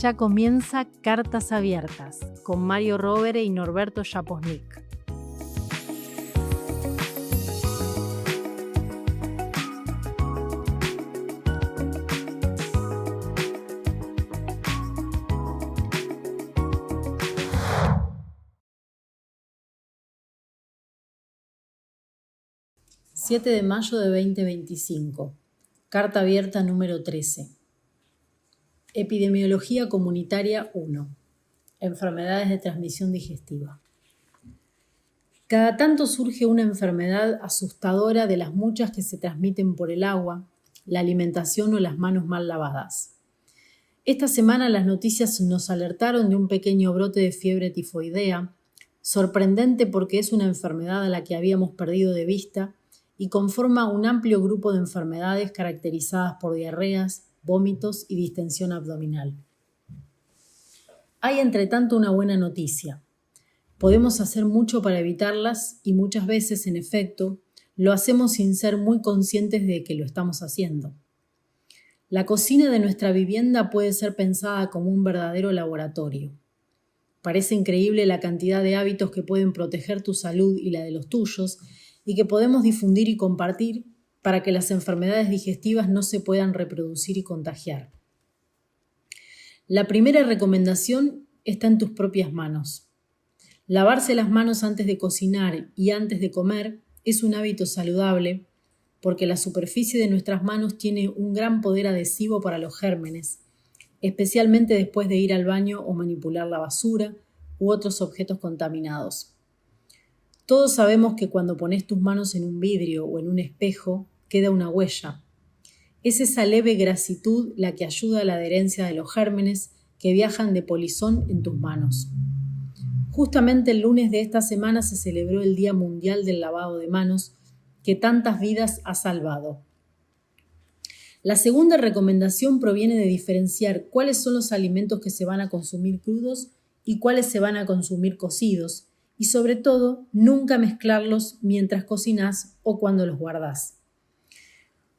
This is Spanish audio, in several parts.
Ya comienza Cartas Abiertas con Mario Rovere y Norberto Japosnik. ...7 de mayo de 2025... Carta abierta número 13... Epidemiología comunitaria 1. Enfermedades de transmisión digestiva. Cada tanto surge una enfermedad asustadora de las muchas que se transmiten por el agua, la alimentación o las manos mal lavadas. Esta semana las noticias nos alertaron de un pequeño brote de fiebre tifoidea, sorprendente porque es una enfermedad a la que habíamos perdido de vista y conforma un amplio grupo de enfermedades caracterizadas por diarreas, vómitos y distensión abdominal. Hay entre tanto una buena noticia. Podemos hacer mucho para evitarlas y muchas veces, en efecto, lo hacemos sin ser muy conscientes de que lo estamos haciendo. La cocina de nuestra vivienda puede ser pensada como un verdadero laboratorio. Parece increíble la cantidad de hábitos que pueden proteger tu salud y la de los tuyos y que podemos difundir y compartir para que las enfermedades digestivas no se puedan reproducir y contagiar. La primera recomendación está en tus propias manos. Lavarse las manos antes de cocinar y antes de comer es un hábito saludable porque la superficie de nuestras manos tiene un gran poder adhesivo para los gérmenes, especialmente después de ir al baño o manipular la basura u otros objetos contaminados. Todos sabemos que cuando pones tus manos en un vidrio o en un espejo, queda una huella. Es esa leve grasitud la que ayuda a la adherencia de los gérmenes que viajan de polizón en tus manos. Justamente el lunes de esta semana se celebró el Día Mundial del Lavado de Manos, que tantas vidas ha salvado. La segunda recomendación proviene de diferenciar cuáles son los alimentos que se van a consumir crudos y cuáles se van a consumir cocidos, y sobre todo, nunca mezclarlos mientras cocinás o cuando los guardás.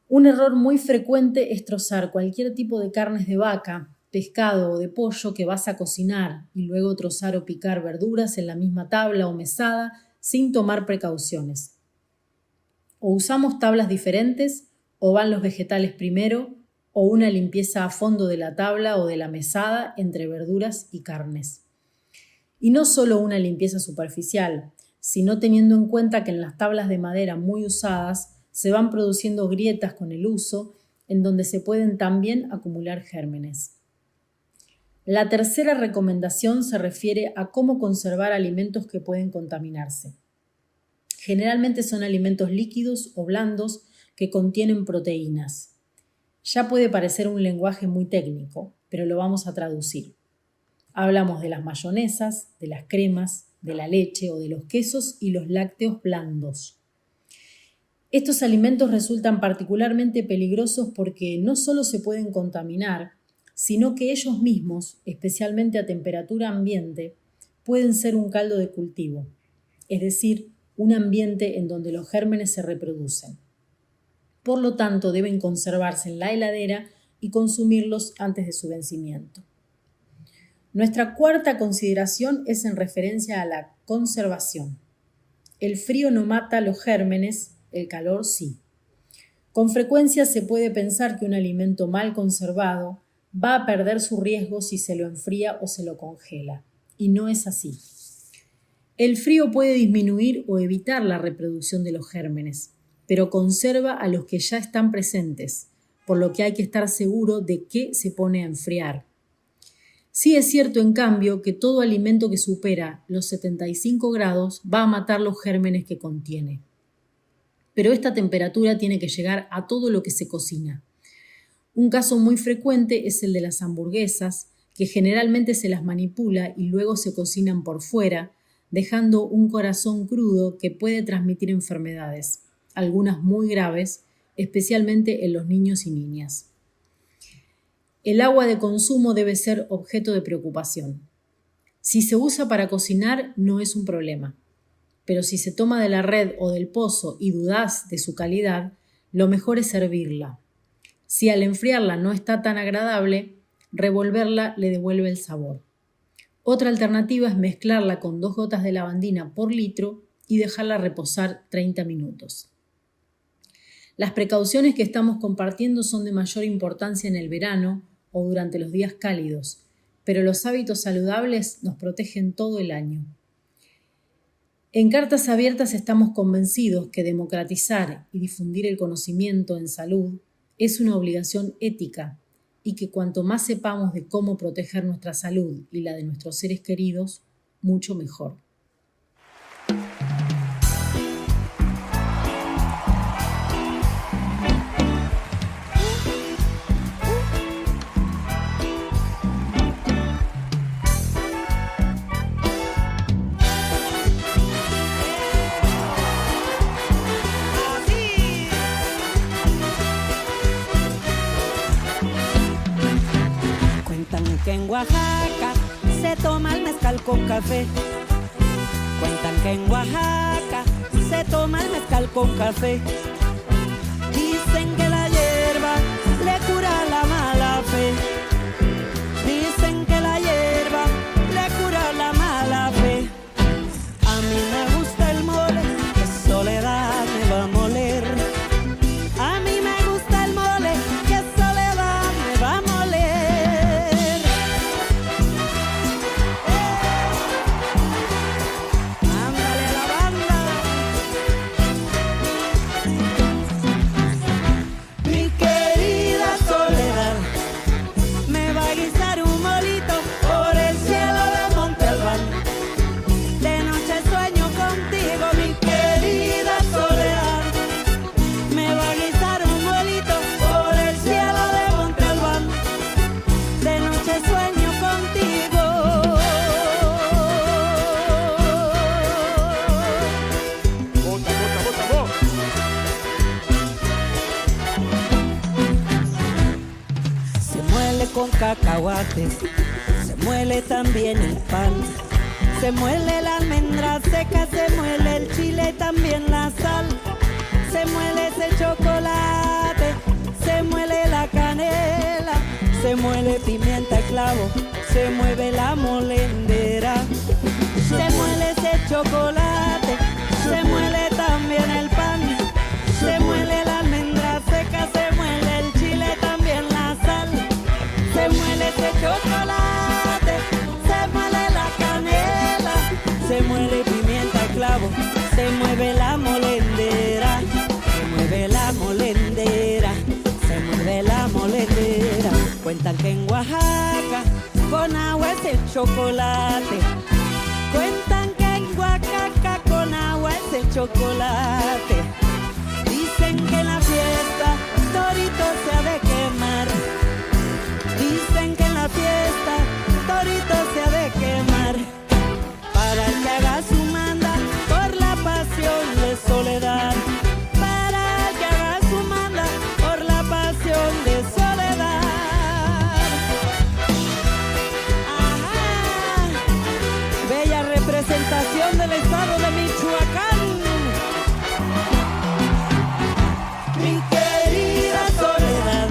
Un error muy frecuente es trozar cualquier tipo de carnes de vaca, pescado o de pollo que vas a cocinar y luego trozar o picar verduras en la misma tabla o mesada sin tomar precauciones. O usamos tablas diferentes, o van los vegetales primero, o una limpieza a fondo de la tabla o de la mesada entre verduras y carnes. Y no solo una limpieza superficial, sino teniendo en cuenta que en las tablas de madera muy usadas se van produciendo grietas con el uso, en donde se pueden también acumular gérmenes. La tercera recomendación se refiere a cómo conservar alimentos que pueden contaminarse. Generalmente son alimentos líquidos o blandos que contienen proteínas. Ya puede parecer un lenguaje muy técnico, pero lo vamos a traducir. Hablamos de las mayonesas, de las cremas, de la leche o de los quesos y los lácteos blandos. Estos alimentos resultan particularmente peligrosos porque no solo se pueden contaminar, sino que ellos mismos, especialmente a temperatura ambiente, pueden ser un caldo de cultivo, es decir, un ambiente en donde los gérmenes se reproducen. Por lo tanto, deben conservarse en la heladera y consumirlos antes de su vencimiento. Nuestra cuarta consideración es en referencia a la conservación. El frío no mata los gérmenes, el calor sí. Con frecuencia se puede pensar que un alimento mal conservado va a perder su riesgo si se lo enfría o se lo congela, y no es así. El frío puede disminuir o evitar la reproducción de los gérmenes, pero conserva a los que ya están presentes, por lo que hay que estar seguro de qué se pone a enfriar. Sí es cierto, en cambio, que todo alimento que supera los 75 grados va a matar los gérmenes que contiene. Pero esta temperatura tiene que llegar a todo lo que se cocina. Un caso muy frecuente es el de las hamburguesas, que generalmente se las manipula y luego se cocinan por fuera, dejando un corazón crudo que puede transmitir enfermedades, algunas muy graves, especialmente en los niños y niñas. El agua de consumo debe ser objeto de preocupación. Si se usa para cocinar, no es un problema. Pero si se toma de la red o del pozo y dudás de su calidad, lo mejor es hervirla. Si al enfriarla no está tan agradable, Revolverla le devuelve el sabor. Otra alternativa es mezclarla con 2 gotas de lavandina por litro y dejarla reposar 30 minutos. Las precauciones que estamos compartiendo son de mayor importancia en el verano o durante los días cálidos, pero los hábitos saludables nos protegen todo el año. En Cartas Abiertas estamos convencidos que democratizar y difundir el conocimiento en salud es una obligación ética y que cuanto más sepamos de cómo proteger nuestra salud y la de nuestros seres queridos, mucho mejor. Que en Oaxaca se toma el mezcal con café. Cuentan que en Oaxaca se toma el mezcal con café. Dicen que la hierba le cura la mala fe. Dicen que la hierba le cura la mala fe. A mí me gusta el mole, que soledad me va a moler. A mí me gusta el mole, que soledad me va a moler. Con cacahuates, se muele también el pan, se muele la almendra seca, se muele el chile, también la sal, se muele ese chocolate, se muele la canela, se muele pimienta y clavo, se mueve la molendera, se muele ese chocolate, se muele también el pan, se muele la almendra seca, se muele el chile, también la sal. Se muele ese chocolate, se muele la canela, se muele pimienta y clavo, se mueve la molendera, se mueve la molendera, se mueve la molendera. Cuentan que en Oaxaca con agua es el chocolate. Cuentan que en Oaxaca con agua es el chocolate. Dicen que en la fiesta torito se ha de quemar. Dicen que en la fiesta torito se ha de quemar, para que haga su manda por la pasión de soledad, para que haga su manda por la pasión de soledad. Ajá. Bella representación del estado de Michoacán. Mi querida soledad,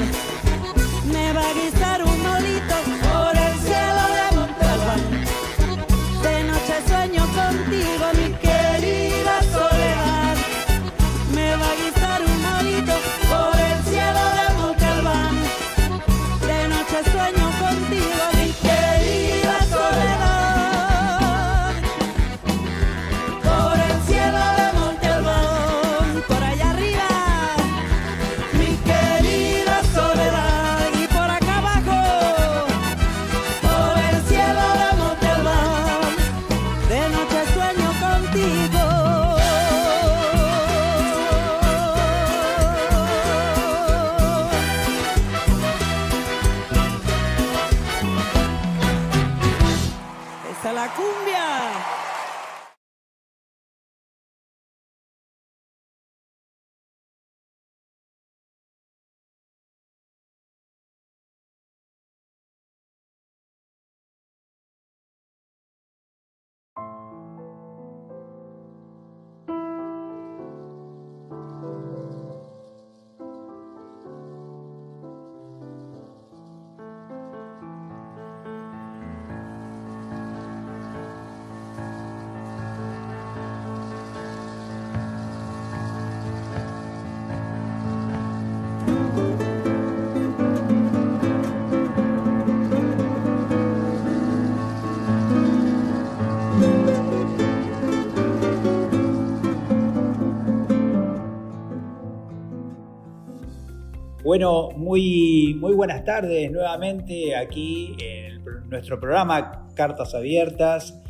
Bueno, muy buenas tardes nuevamente aquí en nuestro programa Cartas Abiertas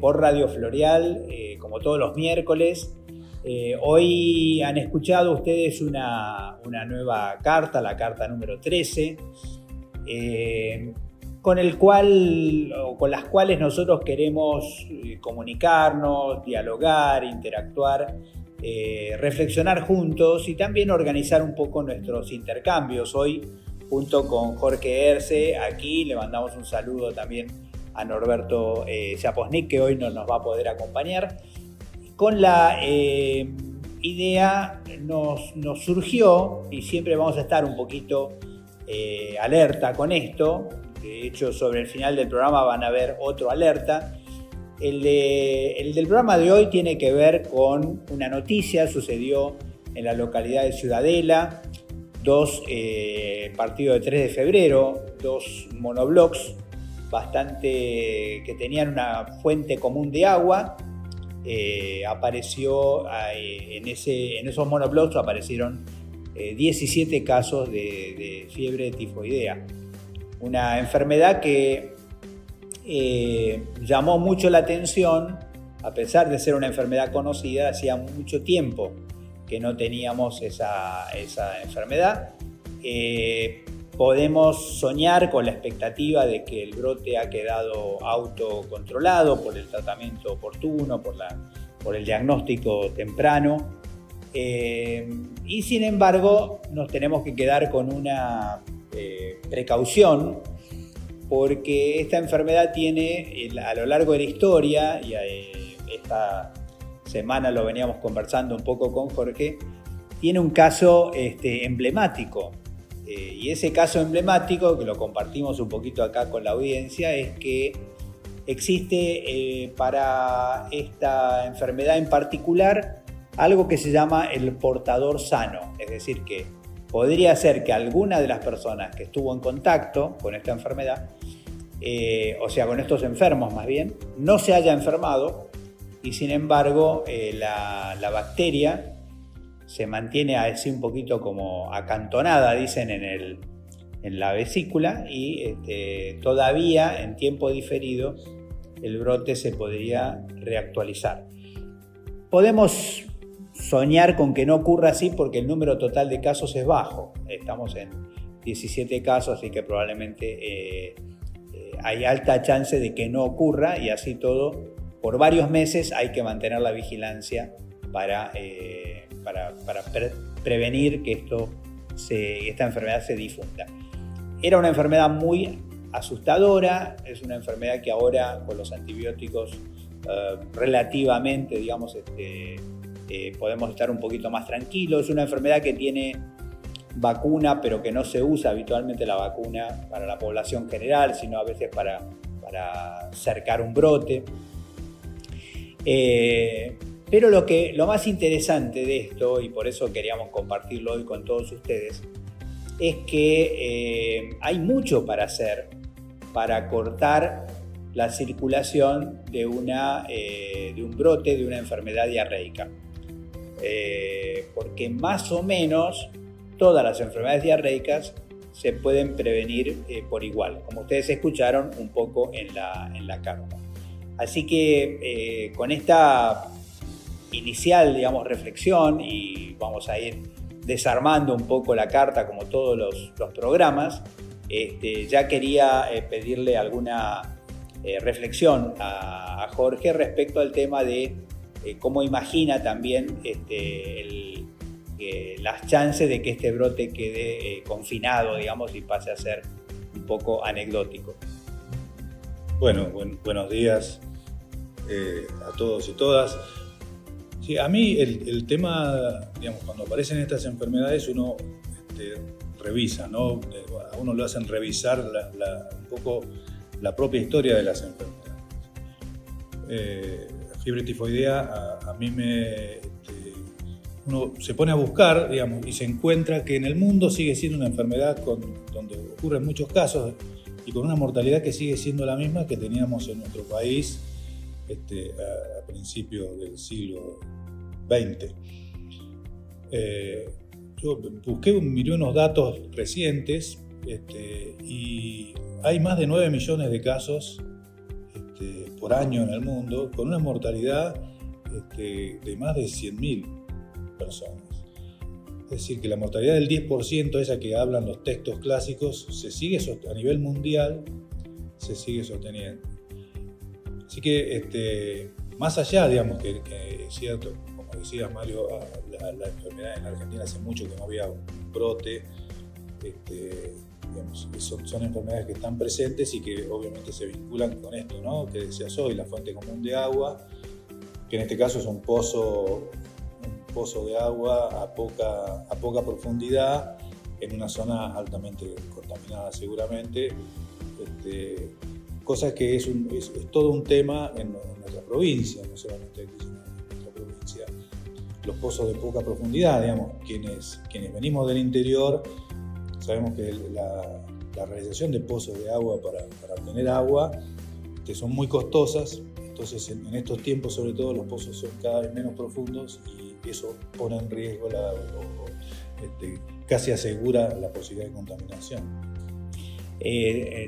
por Radio Florial, como todos los miércoles. Hoy han escuchado ustedes una nueva carta, la carta número 13, con las cuales nosotros queremos comunicarnos, dialogar, interactuar, reflexionar juntos y también organizar un poco nuestros intercambios. Hoy, junto con Jorge Erce, aquí le mandamos un saludo también a Norberto Chaposnik, que hoy no nos va a poder acompañar. Con la idea nos surgió, y siempre vamos a estar un poquito alerta con esto. De hecho, sobre el final del programa van a ver otro alerta. El del programa de hoy tiene que ver con una noticia, sucedió en la localidad de Ciudadela, partido de 3 de febrero, dos monoblocks que tenían una fuente común de agua. Apareció en esos monoblocks aparecieron 17 casos de fiebre tifoidea, una enfermedad que llamó mucho la atención, a pesar de ser una enfermedad conocida. Hacía mucho tiempo que no teníamos esa enfermedad. Podemos soñar con la expectativa de que el brote ha quedado autocontrolado por el tratamiento oportuno, por el diagnóstico temprano. Y sin embargo, nos tenemos que quedar con una precaución, porque esta enfermedad tiene, a lo largo de la historia, y esta semana lo veníamos conversando un poco con Jorge, tiene un caso emblemático. Y ese caso emblemático, que lo compartimos un poquito acá con la audiencia, es que existe para esta enfermedad en particular algo que se llama el portador sano. Es decir, que podría ser que alguna de las personas que estuvo en contacto con esta enfermedad, o sea, con estos enfermos más bien, no se haya enfermado, y sin embargo la bacteria se mantiene así un poquito como acantonada, dicen, en la vesícula, y todavía en tiempo diferido el brote se podría reactualizar. Podemos soñar con que no ocurra así porque el número total de casos es bajo. Estamos en 17 casos, así que probablemente hay alta chance de que no ocurra, y así todo, por varios meses hay que mantener la vigilancia para prevenir que esta enfermedad se difunda. Era una enfermedad muy asustadora, es una enfermedad que ahora con los antibióticos relativamente, digamos, podemos estar un poquito más tranquilos. Es una enfermedad que tiene vacuna, pero que no se usa habitualmente la vacuna para la población general, sino a veces para cercar un brote. Pero lo más interesante de esto, y por eso queríamos compartirlo hoy con todos ustedes, es que hay mucho para hacer para cortar la circulación de un brote de una enfermedad diarreica. Porque más o menos todas las enfermedades diarreicas se pueden prevenir por igual, como ustedes escucharon un poco en la carta. Así que con esta inicial, digamos, reflexión, y vamos a ir desarmando un poco la carta como todos los programas, ya quería pedirle alguna reflexión a Jorge respecto al tema de cómo imagina también las chances de que este brote quede confinado, digamos, y pase a ser un poco anecdótico. Bueno, buenos días a todos y todas. Sí, a mí el tema, digamos, cuando aparecen estas enfermedades uno revisa, ¿no? A uno lo hacen revisar un poco la propia historia de las enfermedades. La fiebre tifoidea a mí uno se pone a buscar, digamos, y se encuentra que en el mundo sigue siendo una enfermedad donde ocurren muchos casos y con una mortalidad que sigue siendo la misma que teníamos en nuestro país a principios del siglo XX. yo miré unos datos recientes y hay más de 9 millones de casos por año en el mundo, con una mortalidad de más de 100.000 personas. Es decir, que la mortalidad del 10%, esa que hablan los textos clásicos, a nivel mundial se sigue sosteniendo. Así que, más allá, digamos, que es cierto, como decías, Mario, la enfermedad en Argentina hace mucho que no había un brote, digamos, son enfermedades que están presentes y que obviamente se vinculan con esto, ¿no? Que decías hoy, la fuente común de agua, que en este caso es un pozo de agua a poca profundidad en una zona altamente contaminada seguramente, cosa que es todo un tema en nuestra provincia, no solamente aquí, sino en nuestra provincia. Los pozos de poca profundidad, digamos, quienes venimos del interior, sabemos que la realización de pozos de agua para obtener agua que son muy costosas. Entonces, en estos tiempos, sobre todo, los pozos son cada vez menos profundos y eso pone en riesgo casi asegura la posibilidad de contaminación.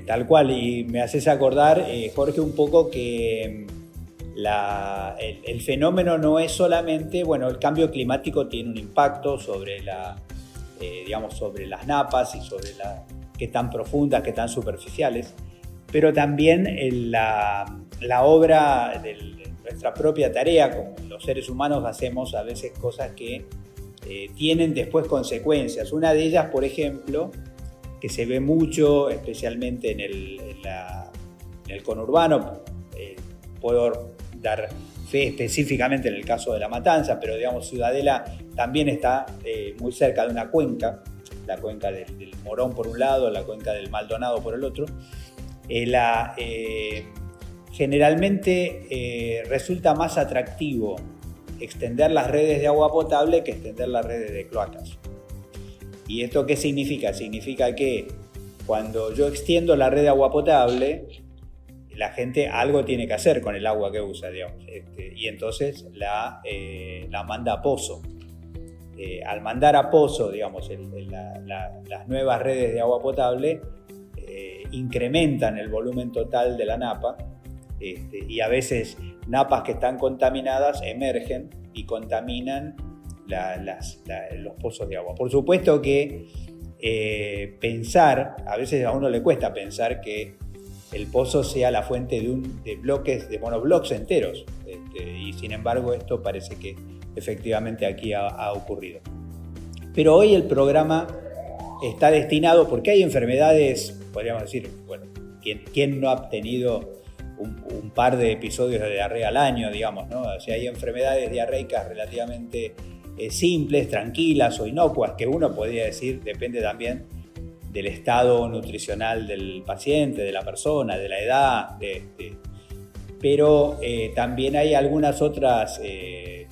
Tal cual, y me haces acordar, Jorge, un poco que el fenómeno no es solamente, bueno, el cambio climático tiene un impacto sobre sobre las napas y sobre qué tan profundas, qué tan superficiales, pero también la obra de nuestra propia tarea, como los seres humanos hacemos a veces cosas que tienen después consecuencias. Una de ellas, por ejemplo, que se ve mucho, especialmente en el conurbano, puedo dar fe específicamente en el caso de La Matanza, pero digamos Ciudadela también está muy cerca de una cuenca, la cuenca del Morón por un lado, la cuenca del Maldonado por el otro. Generalmente resulta más atractivo extender las redes de agua potable que extender las redes de cloacas. ¿Y esto qué significa? Significa que cuando yo extiendo la red de agua potable, la gente algo tiene que hacer con el agua que usa, digamos, y entonces la manda a pozo. Al mandar a pozo, digamos, las nuevas redes de agua potable incrementan el volumen total de la napa, y a veces napas que están contaminadas emergen y contaminan los pozos de agua. Por supuesto que a veces a uno le cuesta pensar que el pozo sea la fuente de monoblocks enteros, y sin embargo esto parece que efectivamente aquí ha ocurrido. Pero hoy el programa está destinado, porque hay enfermedades, podríamos decir, bueno, ¿quién no ha tenido un par de episodios de diarrea al año, digamos, ¿no? O sea, hay enfermedades diarreicas relativamente simples, tranquilas o inocuas, que uno podría decir, depende también del estado nutricional del paciente, de la persona, de la edad, pero también hay algunas otras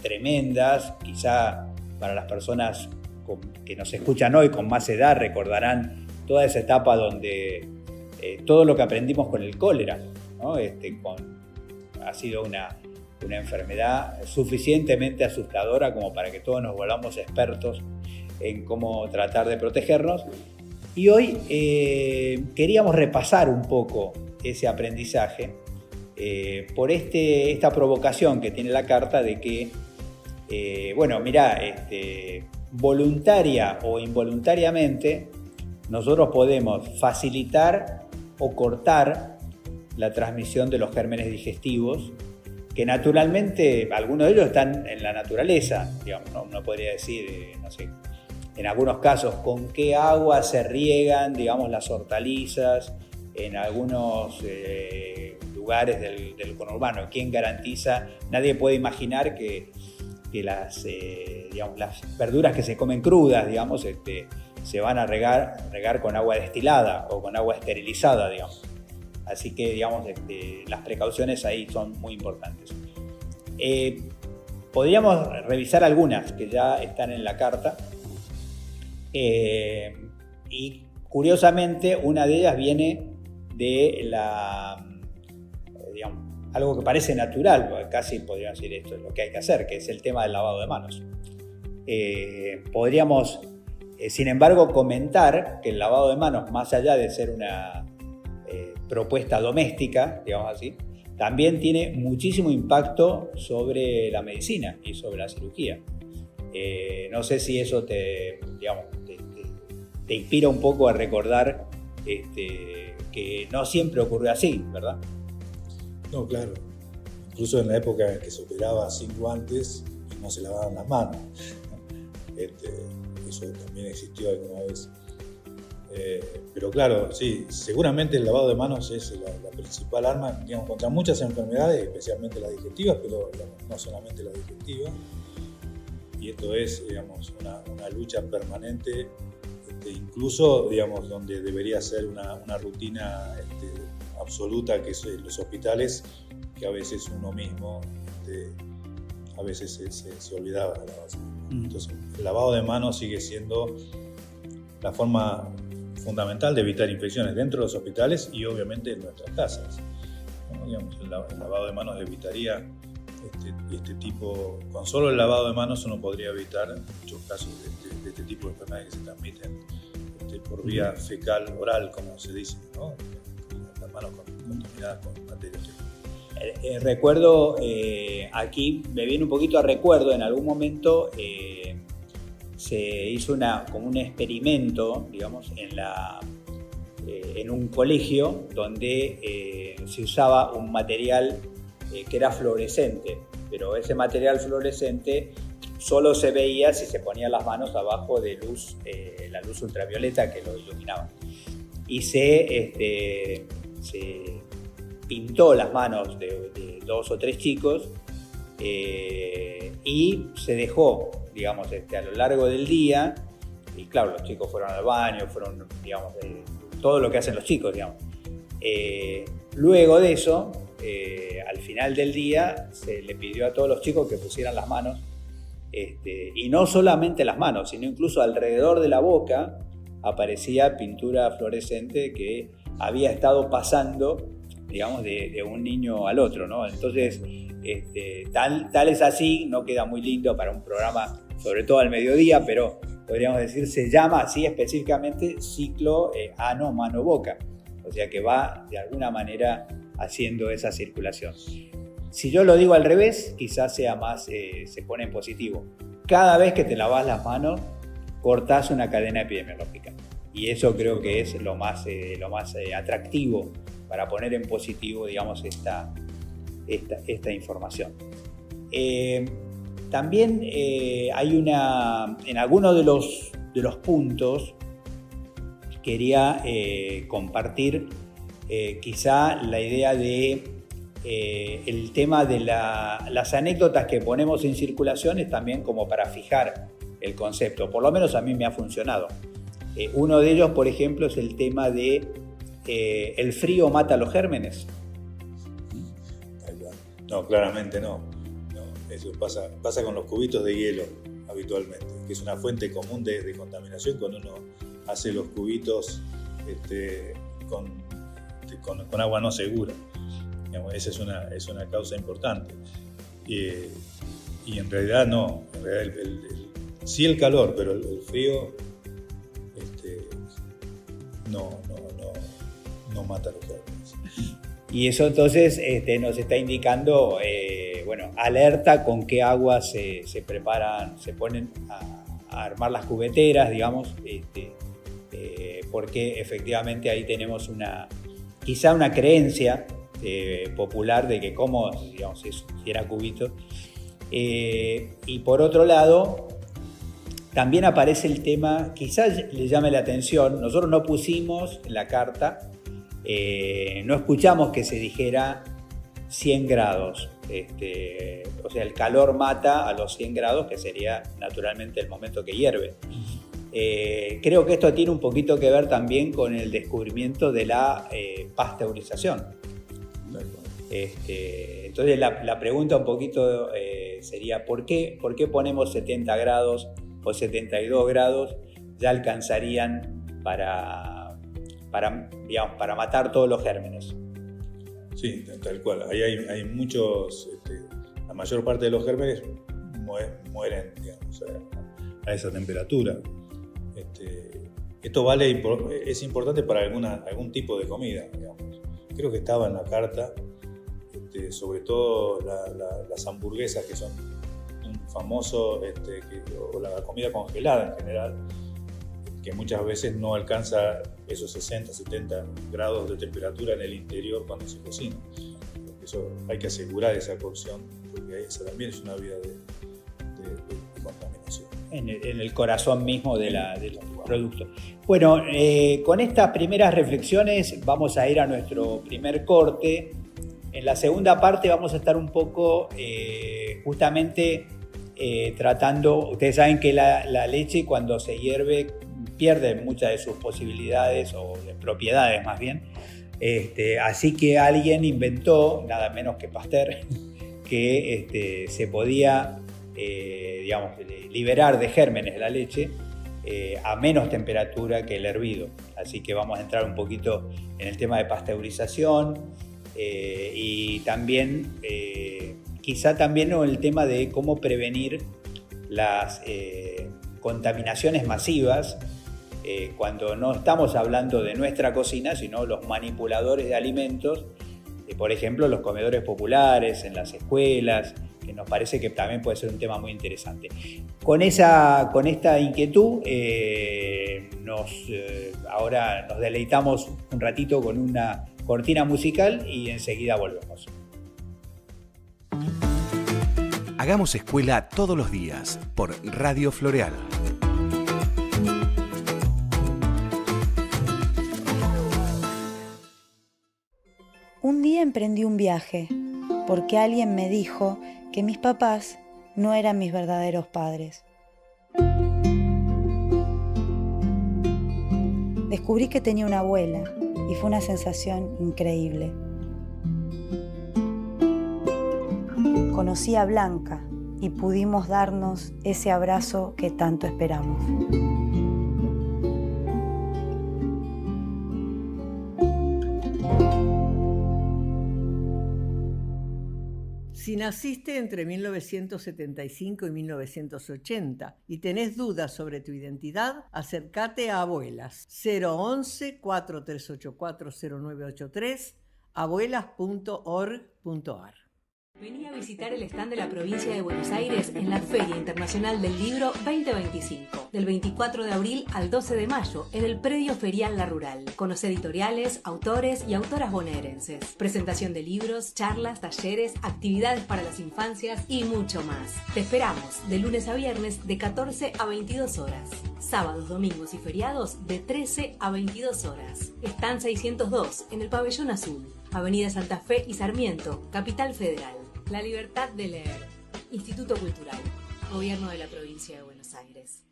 tremendas, quizá para las personas que nos escuchan hoy con más edad recordarán toda esa etapa donde todo lo que aprendimos con el cólera, ¿no? Ha sido una enfermedad suficientemente asustadora como para que todos nos volvamos expertos en cómo tratar de protegernos. Y hoy queríamos repasar un poco ese aprendizaje por esta provocación que tiene la carta de que, voluntaria o involuntariamente, nosotros podemos facilitar o cortar la transmisión de los gérmenes digestivos, que naturalmente algunos de ellos están en la naturaleza, digamos, ¿no? Uno podría decir, no sé, en algunos casos, con qué agua se riegan, digamos, las hortalizas, en algunos lugares del conurbano. ¿Quién garantiza? Nadie puede imaginar que las verduras que se comen crudas, digamos, se van a regar con agua destilada o con agua esterilizada, digamos. Así que, digamos, las precauciones ahí son muy importantes. Podríamos revisar algunas que ya están en la carta. Y curiosamente, una de ellas viene de algo que parece natural, porque casi podríamos decir esto es lo que hay que hacer, que es el tema del lavado de manos. Podríamos Sin embargo, comentar que el lavado de manos, más allá de ser una propuesta doméstica, digamos así, también tiene muchísimo impacto sobre la medicina y sobre la cirugía. No sé si eso te inspira un poco a recordar que no siempre ocurrió así, ¿verdad? No, claro. Incluso en la época en que se operaba sin guantes y no se lavaban las manos. Eso también existió alguna vez. Pero claro, sí, seguramente el lavado de manos es la principal arma, digamos, contra muchas enfermedades, especialmente las digestivas, pero digamos, no solamente las digestivas. Y esto es, digamos, una lucha permanente, incluso, digamos, donde debería ser una rutina absoluta, que es en los hospitales, que a veces uno mismo, a veces se olvidaba de lavarse. Entonces, el lavado de manos sigue siendo la forma fundamental de evitar infecciones dentro de los hospitales y obviamente en nuestras casas, ¿no? Digamos, el lavado de manos evitaría este tipo, con solo el lavado de manos uno podría evitar muchos casos de este tipo de enfermedades que se transmiten por vía fecal oral, como se dice, ¿no? Las manos contaminadas con bacterias. Recuerdo, aquí me viene un poquito a recuerdo, en algún momento se hizo como un experimento, digamos, en un colegio donde se usaba un material que era fluorescente, pero ese material fluorescente solo se veía si se ponían las manos abajo de la luz ultravioleta que lo iluminaba. Y se pintó las manos de 2 o 3 chicos y se dejó, digamos, a lo largo del día, y claro, los chicos fueron al baño, fueron, digamos, todo lo que hacen los chicos, digamos. Luego de eso, al final del día, se le pidió a todos los chicos que pusieran las manos, y no solamente las manos, sino incluso alrededor de la boca aparecía pintura fluorescente que había estado pasando, digamos, de un niño al otro, ¿no? Entonces, tal es así, no queda muy lindo para un programa, sobre todo al mediodía, pero podríamos decir, se llama así específicamente ciclo ano-mano-boca, o sea que va de alguna manera haciendo esa circulación. Si yo lo digo al revés, quizás sea más, se pone en positivo. Cada vez que te lavas las manos, cortás una cadena epidemiológica. Y eso creo que es lo más atractivo para poner en positivo, digamos, esta información. También hay en algunos de los puntos quería compartir quizá la idea de el tema de las anécdotas que ponemos en circulación es también como para fijar el concepto, por lo menos a mí me ha funcionado. Uno de ellos, por ejemplo, es el tema de el frío mata a los gérmenes. No, claramente no. Eso pasa con los cubitos de hielo habitualmente, que es una fuente común de contaminación cuando uno hace los cubitos con agua no segura. Digamos, esa es una causa importante. Y en realidad no. En realidad sí el calor, pero el frío no mata a los gérmenes. Y eso entonces nos está indicando, alerta con qué agua se preparan, se ponen a armar las cubeteras, digamos, porque efectivamente ahí tenemos quizá una creencia popular de que como, digamos, si era cubito. Y por otro lado, también aparece el tema, quizás le llame la atención, nosotros no pusimos en la carta, no escuchamos que se dijera 100 grados, o sea, el calor mata a los 100 grados, que sería naturalmente el momento que hierve. Creo que esto tiene un poquito que ver también con el descubrimiento de la pasteurización. Entonces la pregunta un poquito sería ¿por qué ponemos 70 grados o 72 grados? Ya alcanzarían para matar todos los gérmenes. Sí, tal cual. Ahí hay muchos, la mayor parte de los gérmenes mueren, digamos, a esa temperatura. Esto es importante para algún tipo de comida, digamos. Creo que estaba en la carta, sobre todo las hamburguesas, que son un famoso, o la comida congelada en general, que muchas veces no alcanza esos 60, 70 grados de temperatura en el interior cuando se cocina. Eso hay que asegurar esa cocción, porque esa también es una vía de contaminación. En el corazón mismo del producto. Bueno, con estas primeras reflexiones vamos a ir a nuestro primer corte. En la segunda parte vamos a estar un poco justamente tratando, ustedes saben que la leche cuando se hierve pierde muchas de sus posibilidades o de propiedades más bien. Así que alguien inventó, nada menos que Pasteur, que se podía liberar de gérmenes la leche a menos temperatura que el hervido. Así que vamos a entrar un poquito en el tema de pasteurización y también quizá también el tema de cómo prevenir las contaminaciones masivas cuando no estamos hablando de nuestra cocina, sino los manipuladores de alimentos, por ejemplo los comedores populares en las escuelas, que nos parece que también puede ser un tema muy interesante. Con esta inquietud, ahora nos deleitamos un ratito con una cortina musical y enseguida volvemos. Hagamos escuela todos los días por Radio Floreal. Un día emprendí un viaje porque alguien me dijo que mis papás no eran mis verdaderos padres. Descubrí que tenía una abuela y fue una sensación increíble. Conocí a Blanca y pudimos darnos ese abrazo que tanto esperamos. Si naciste entre 1975 y 1980 y tenés dudas sobre tu identidad, acércate a Abuelas 011-4384-0983, abuelas.org.ar. Vení a visitar el stand de la provincia de Buenos Aires en la Feria Internacional del Libro 2025, del 24 de abril al 12 de mayo, en el predio ferial La Rural. Conoce editoriales, autores y autoras bonaerenses. Presentación de libros, charlas, talleres, actividades para las infancias y mucho más. Te esperamos de lunes a viernes de 14 a 22 horas. Sábados, domingos y feriados de 13 a 22 horas. Stand 602 en el Pabellón Azul, Avenida Santa Fe y Sarmiento, Capital Federal. La libertad de leer. Instituto Cultural. Gobierno de la Provincia de Buenos Aires.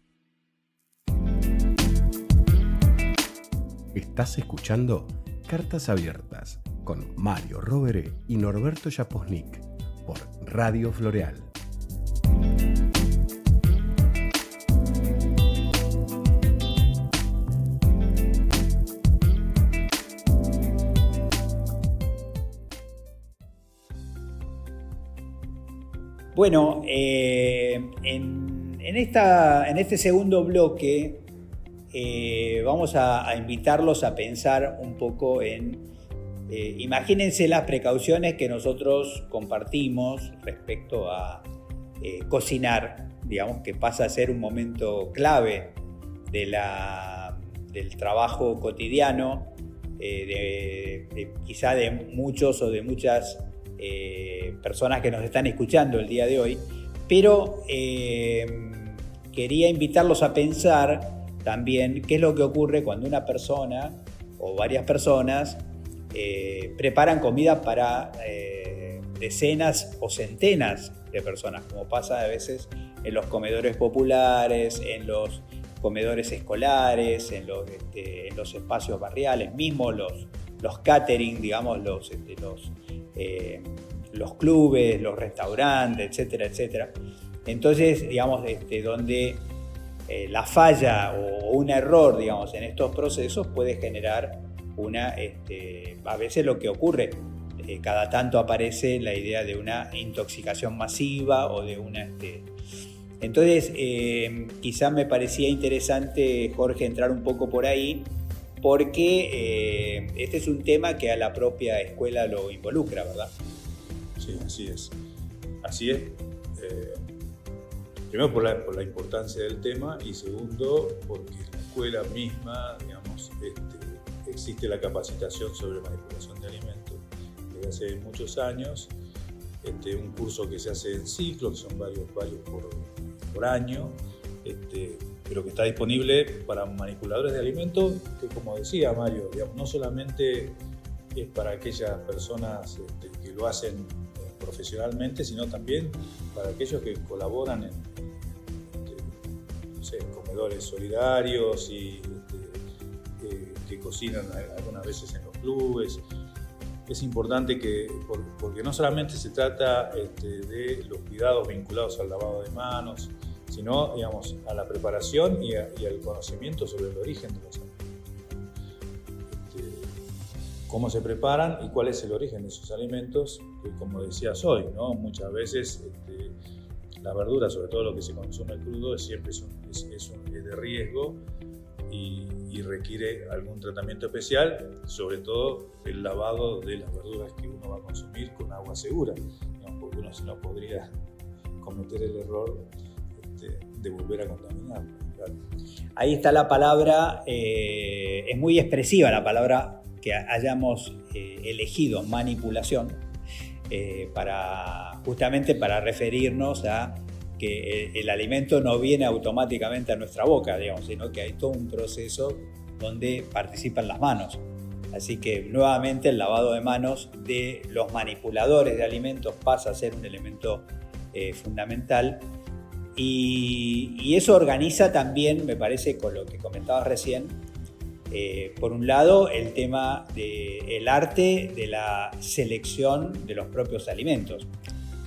Estás escuchando Cartas Abiertas con Mario Rovere y Norberto Japosnik por Radio Floreal. Bueno, en este segundo bloque vamos a invitarlos a pensar un poco en, imagínense las precauciones que nosotros compartimos respecto a cocinar, digamos que pasa a ser un momento clave del trabajo cotidiano, quizá de muchos o de muchas personas que nos están escuchando el día de hoy, pero quería invitarlos a pensar también qué es lo que ocurre cuando una persona o varias personas preparan comida para decenas o centenas de personas, como pasa a veces en los comedores populares, en los comedores escolares, en los espacios barriales, mismo los catering, digamos, los clubes, los restaurantes, etcétera, etcétera. Entonces, digamos, donde la falla o un error, digamos, en estos procesos puede generar a veces lo que ocurre, cada tanto aparece la idea de una intoxicación masiva o de una Entonces, quizás me parecía interesante, Jorge, entrar un poco por ahí, porque este es un tema que a la propia escuela lo involucra, ¿verdad? Sí, así es. Así es. Primero por la importancia del tema y segundo porque en la escuela misma, digamos, existe la capacitación sobre manipulación de alimentos desde hace muchos años. Un curso que se hace en ciclo, que son varios por año, pero que está disponible para manipuladores de alimentos, que como decía Mario, digamos, no solamente es para aquellas personas que lo hacen profesionalmente, sino también para aquellos que colaboran en comedores solidarios y que cocinan algunas veces en los clubes. Es importante porque no solamente se trata de los cuidados vinculados al lavado de manos, sino, digamos, a la preparación y al conocimiento sobre el origen de los alimentos. Cómo se preparan y cuál es el origen de esos alimentos, que como decías hoy, ¿no? Muchas veces la verdura, sobre todo lo que se consume crudo, siempre es de riesgo y requiere algún tratamiento especial, sobre todo el lavado de las verduras que uno va a consumir con agua segura, digamos, porque uno si no podría cometer el error de volver a contaminar. Claro. Ahí está la palabra, es muy expresiva la palabra que hayamos elegido, manipulación, justamente para referirnos a que el alimento no viene automáticamente a nuestra boca, digamos, sino que hay todo un proceso donde participan las manos. Así que nuevamente el lavado de manos de los manipuladores de alimentos pasa a ser un elemento fundamental y eso organiza también, me parece, con lo que comentabas recién, por un lado el tema del arte de la selección de los propios alimentos,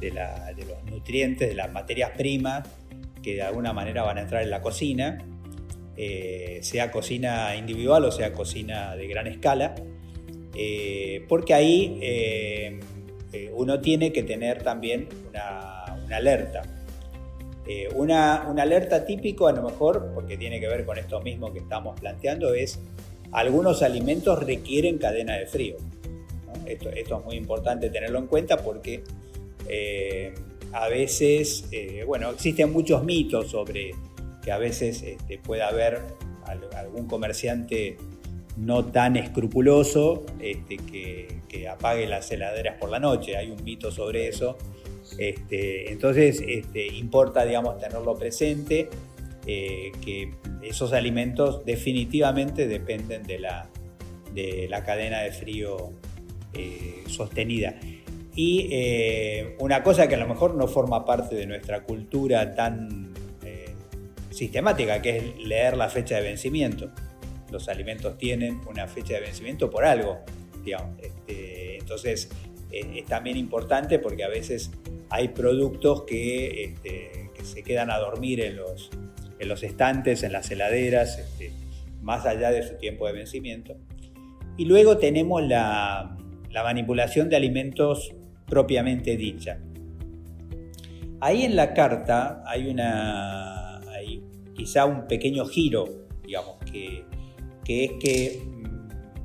de los nutrientes, de las materias primas que de alguna manera van a entrar en la cocina, sea cocina individual o sea cocina de gran escala, porque ahí uno tiene que tener también una alerta. Una alerta típico, a lo mejor, porque tiene que ver con esto mismo que estamos planteando, es algunos alimentos requieren cadena de frío, ¿no? Esto es muy importante tenerlo en cuenta porque a veces, existen muchos mitos sobre que a veces puede haber algún comerciante no tan escrupuloso que apague las heladeras por la noche. Hay un mito sobre eso. Entonces importa, digamos, tenerlo presente, que esos alimentos definitivamente dependen de la cadena de frío sostenida. Y una cosa que a lo mejor no forma parte de nuestra cultura tan sistemática, que es leer la fecha de vencimiento. Los alimentos tienen una fecha de vencimiento por algo, digamos. Entonces es también importante porque a veces hay productos que se quedan a dormir en los estantes, en las heladeras, más allá de su tiempo de vencimiento. Y luego tenemos la manipulación de alimentos propiamente dicha. Ahí en la carta hay quizá un pequeño giro, digamos, que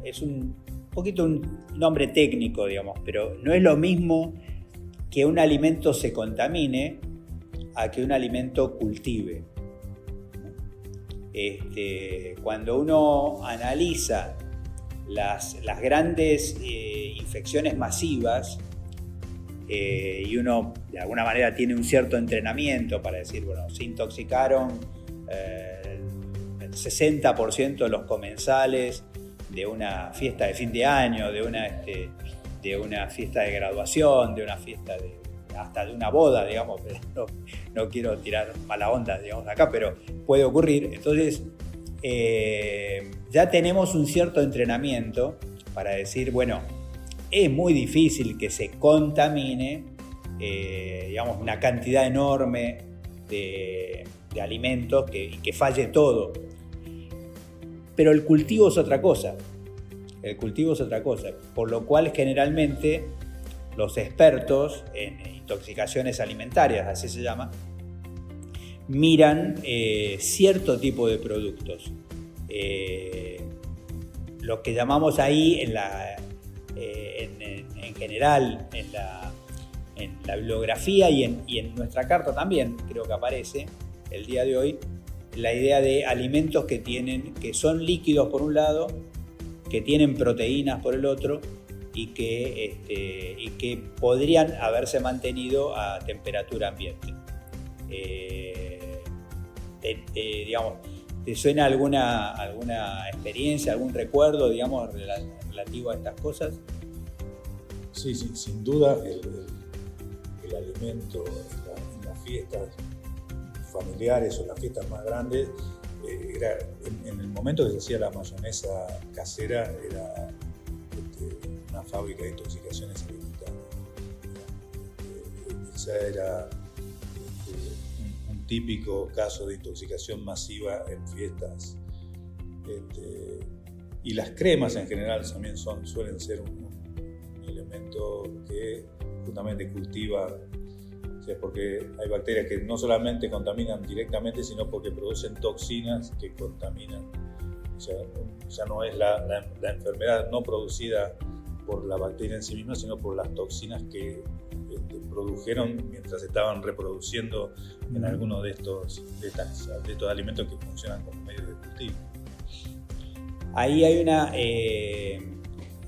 es un poquito un nombre técnico, digamos, pero no es lo mismo que un alimento se contamine a que un alimento cultive. Cuando uno analiza las grandes infecciones masivas y uno de alguna manera tiene un cierto entrenamiento para decir, bueno, se intoxicaron el 60% de los comensales de una fiesta de fin de año, de una fiesta de graduación, de una fiesta hasta de una boda, digamos, pero no quiero tirar mala onda, digamos, acá, pero puede ocurrir. Entonces, ya tenemos un cierto entrenamiento para decir, bueno, es muy difícil que se contamine, digamos, una cantidad enorme de alimentos y que falle todo. Pero el cultivo es otra cosa. Por lo cual generalmente los expertos en intoxicaciones alimentarias, así se llama, miran cierto tipo de productos. Lo que llamamos ahí en general en la bibliografía y en nuestra carta también creo que aparece el día de hoy la idea de alimentos que son líquidos por un lado, que tienen proteínas por el otro y que podrían haberse mantenido a temperatura ambiente. Digamos, ¿te suena alguna experiencia, algún recuerdo, digamos, relativo a estas cosas? Sí, sin duda el alimento en las fiestas familiares o las fiestas más grandes, era en el momento que se hacía la mayonesa casera, era una fábrica de intoxicaciones alimentares. Esa era un típico caso de intoxicación masiva en fiestas. Y las cremas en general también suelen ser un elemento que justamente cultiva, o sea, porque hay bacterias que no solamente contaminan directamente, sino porque producen toxinas que contaminan. O sea, ya no es la enfermedad no producida por la bacteria en sí misma, sino por las toxinas que produjeron mientras estaban reproduciendo en algunos de estos alimentos que funcionan como medios de cultivo. Ahí hay una,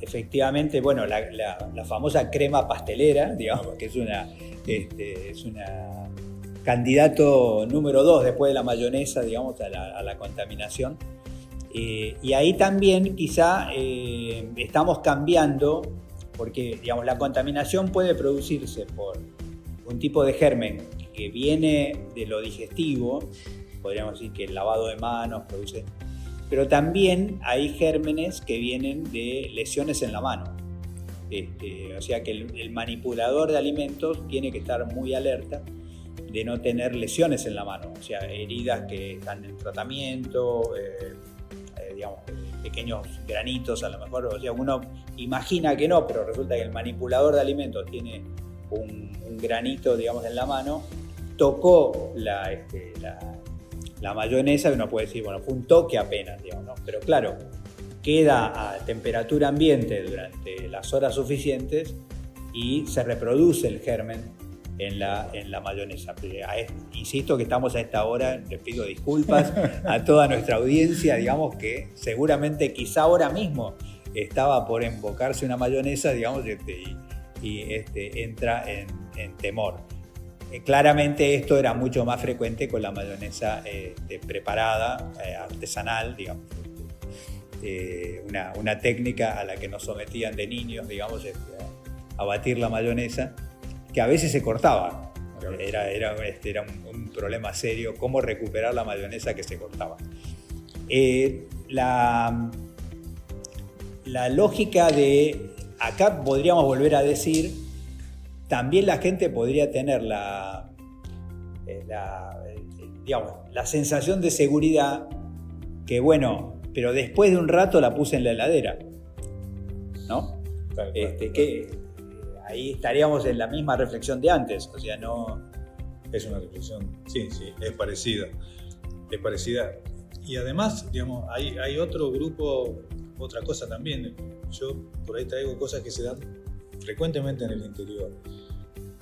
efectivamente, bueno, la famosa crema pastelera, digamos, que es una candidato número 2 después de la mayonesa, digamos, a la contaminación. Y ahí también quizá estamos cambiando, porque digamos, la contaminación puede producirse por un tipo de germen que viene de lo digestivo, podríamos decir que el lavado de manos produce, pero también hay gérmenes que vienen de lesiones en la mano. O sea que el manipulador de alimentos tiene que estar muy alerta de no tener lesiones en la mano, o sea, heridas que están en tratamiento, digamos, pequeños granitos a lo mejor, o sea, uno imagina que no, pero resulta que el manipulador de alimentos tiene un granito, digamos, en la mano, tocó la mayonesa y uno puede decir, bueno, fue un toque apenas, digamos, ¿no? Pero claro, queda a temperatura ambiente durante las horas suficientes y se reproduce el germen en la mayonesa. Insisto que estamos a esta hora, les pido disculpas a toda nuestra audiencia, digamos que seguramente quizá ahora mismo estaba por embocarse una mayonesa, digamos, y entra en temor. Claramente esto era mucho más frecuente con la mayonesa preparada, artesanal, digamos. Una técnica a la que nos sometían de niños, digamos, a batir la mayonesa, que a veces se cortaba. Era un problema serio, cómo recuperar la mayonesa que se cortaba. La lógica de, acá podríamos volver a decir, también la gente podría tener la sensación de seguridad que, bueno, pero después de un rato la puse en la heladera, ¿no? Claro. Que ahí estaríamos en la misma reflexión de antes, o sea, no... Es una reflexión, sí, es parecida. Y además, digamos, hay otro grupo, otra cosa también. Yo por ahí traigo cosas que se dan frecuentemente en el interior.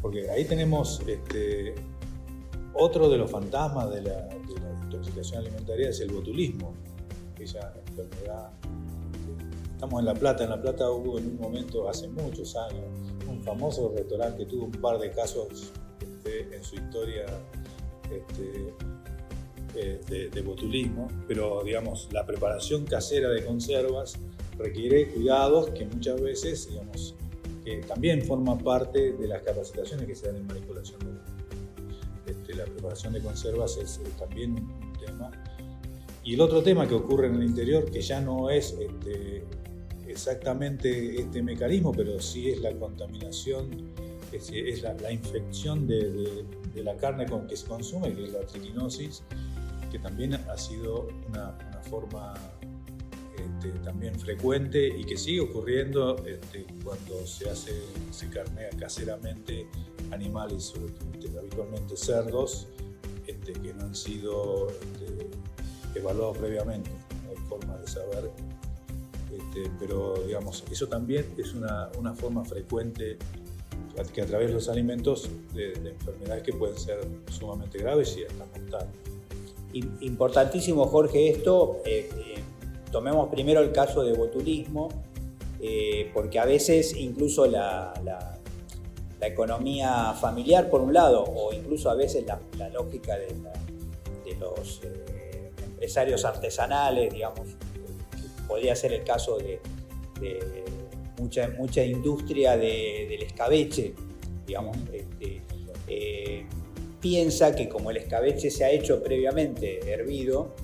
Porque ahí tenemos otro de los fantasmas de la intoxicación alimentaria, es el botulismo, aquella enfermedad. Estamos en La Plata. En La Plata hubo en un momento, hace muchos años, un famoso restaurante que tuvo un par de casos en su historia de botulismo, pero digamos, la preparación casera de conservas requiere cuidados que muchas veces, digamos, que también forman parte de las capacitaciones que se dan en manipulación de la preparación de conservas es también un tema. Y el otro tema que ocurre en el interior, que ya no es exactamente este mecanismo, pero sí es la contaminación, es la infección de la carne con que se consume, que es la triquinosis, que también ha sido una forma también frecuente y que sigue ocurriendo cuando se carnea caseramente animales, habitualmente cerdos, que no han sido evaluados previamente. No hay forma de saber, pero digamos, eso también es una forma frecuente que a través de los alimentos de enfermedades que pueden ser sumamente graves y hasta mortales. Importantísimo, Jorge, esto. Tomemos primero el caso de botulismo, porque a veces incluso la economía familiar, por un lado, o incluso a veces la lógica de los empresarios artesanales, digamos, que podría ser el caso de mucha industria del escabeche, digamos, piensa que como el escabeche se ha hecho previamente hervido,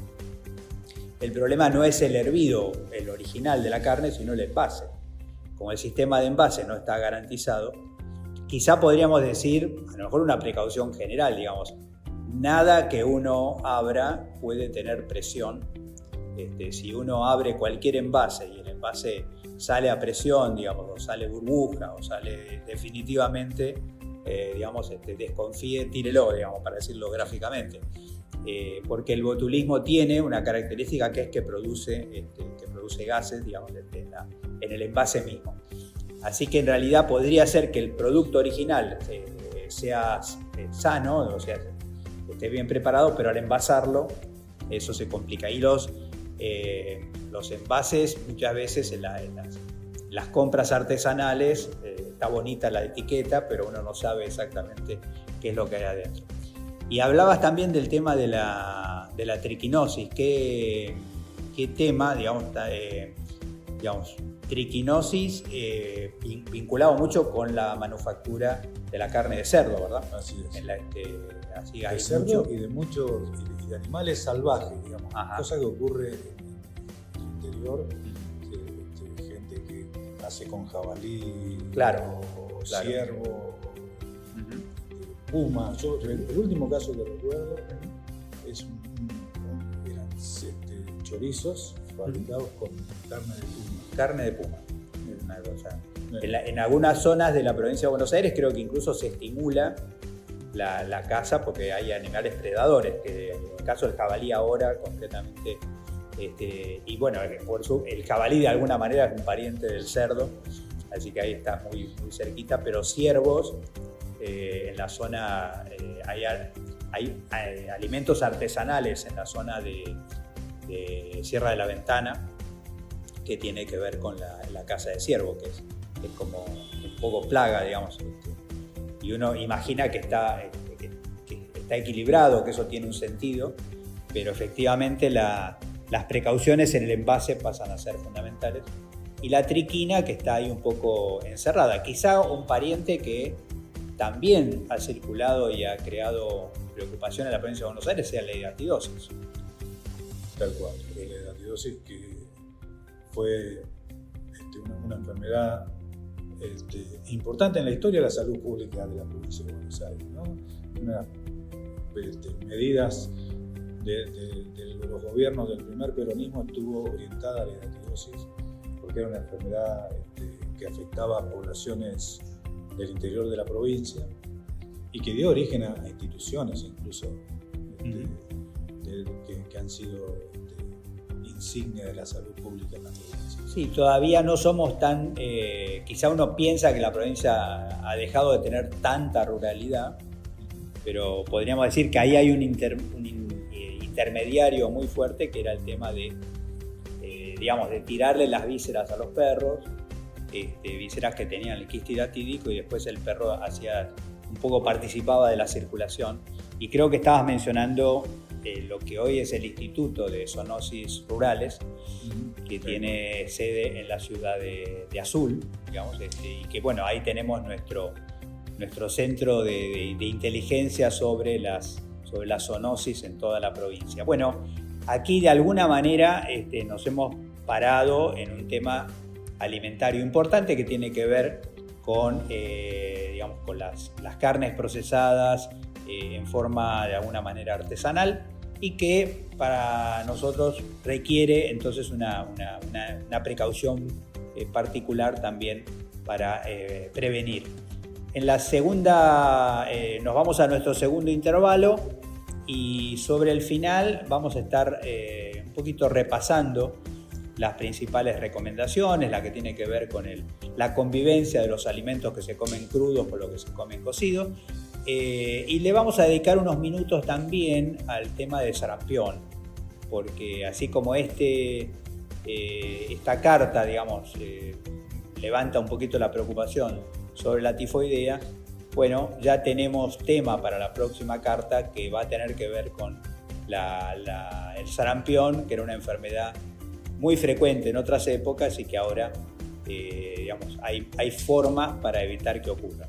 el problema no es el hervido, el original de la carne, sino el envase. Como el sistema de envase no está garantizado, quizá podríamos decir, a lo mejor una precaución general, digamos, nada que uno abra puede tener presión. Si uno abre cualquier envase y el envase sale a presión, digamos, o sale burbuja, o sale definitivamente, digamos, desconfíe, tírelo, digamos, para decirlo gráficamente. Porque el botulismo tiene una característica que es que produce gases, digamos, en el envase mismo. Así que en realidad podría ser que el producto original sea sano, o sea, esté bien preparado, pero al envasarlo eso se complica. Y los envases, muchas veces en las compras artesanales, está bonita la etiqueta, pero uno no sabe exactamente qué es lo que hay adentro. Y hablabas también del tema de la triquinosis. ¿Qué tema, digamos, triquinosis vinculado mucho con la manufactura de la carne de cerdo, ¿verdad? Así es. Así de cerdo y de animales salvajes, digamos. Ajá. Cosa que ocurre en el interior, gente que hace con jabalí, claro, o ciervo, puma. El último caso que recuerdo eran chorizos fabricados con carne de puma. Carne de puma, es una cosa. En algunas zonas de la provincia de Buenos Aires creo que incluso se estimula la caza porque hay animales predadores, que en el caso del jabalí ahora concretamente, y bueno, el jabalí de alguna manera es un pariente del cerdo, así que ahí está muy, muy cerquita, pero ciervos, en la zona hay alimentos artesanales en la zona de Sierra de la Ventana que tiene que ver con la caza de ciervo, que es como un poco plaga, digamos, y uno imagina que está equilibrado, que eso tiene un sentido, pero efectivamente las precauciones en el envase pasan a ser fundamentales, y la triquina que está ahí un poco encerrada, quizá un pariente que también ha circulado y ha creado preocupación en la provincia de Buenos Aires sea la hidatidosis. Tal cual, la hidatidosis que fue una enfermedad importante en la historia de la salud pública de la provincia de Buenos Aires, ¿no? Medidas de los gobiernos del primer peronismo estuvo orientada a la hidatidosis porque era una enfermedad que afectaba a poblaciones del interior de la provincia y que dio origen a instituciones incluso que han sido insignia de la salud pública en la provincia. Sí, todavía no somos tan, quizá uno piensa que la provincia ha dejado de tener tanta ruralidad, pero podríamos decir que ahí hay un intermediario muy fuerte que era el tema de tirarle las vísceras a los perros, vísceras que tenían el quiste hidatídico, y después el perro participaba de la circulación. Y creo que estabas mencionando lo que hoy es el Instituto de Zoonosis Rurales, que tiene sede en la ciudad de Azul, digamos, y que bueno, ahí tenemos nuestro centro de inteligencia sobre la zoonosis en toda la provincia. Bueno, aquí de alguna manera nos hemos parado en un tema alimentario importante que tiene que ver con las carnes procesadas en forma de alguna manera artesanal, y que para nosotros requiere entonces una precaución particular también para prevenir. En la segunda, nos vamos a nuestro segundo intervalo Y sobre el final vamos a estar un poquito repasando las principales recomendaciones, la que tiene que ver con la convivencia de los alimentos que se comen crudos con los que se comen cocidos. Y le vamos a dedicar unos minutos también al tema del sarampión, porque así como esta carta, digamos, levanta un poquito la preocupación sobre la tifoidea, bueno, ya tenemos tema para la próxima carta que va a tener que ver con el sarampión, que era una enfermedad muy frecuente en otras épocas y que ahora digamos, hay forma para evitar que ocurra.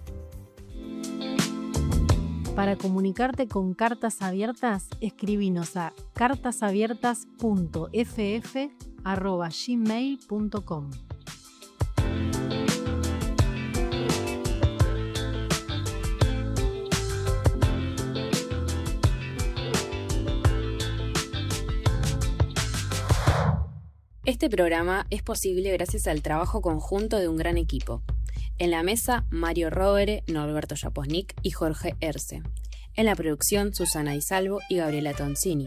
Para comunicarte con Cartas Abiertas, escribinos a cartasabiertas.ff@gmail.com. Este programa es posible gracias al trabajo conjunto de un gran equipo. En la mesa, Mario Rovere, Norberto Japosnik y Jorge Erce. En la producción, Susana Di Salvo y Gabriela Toncini.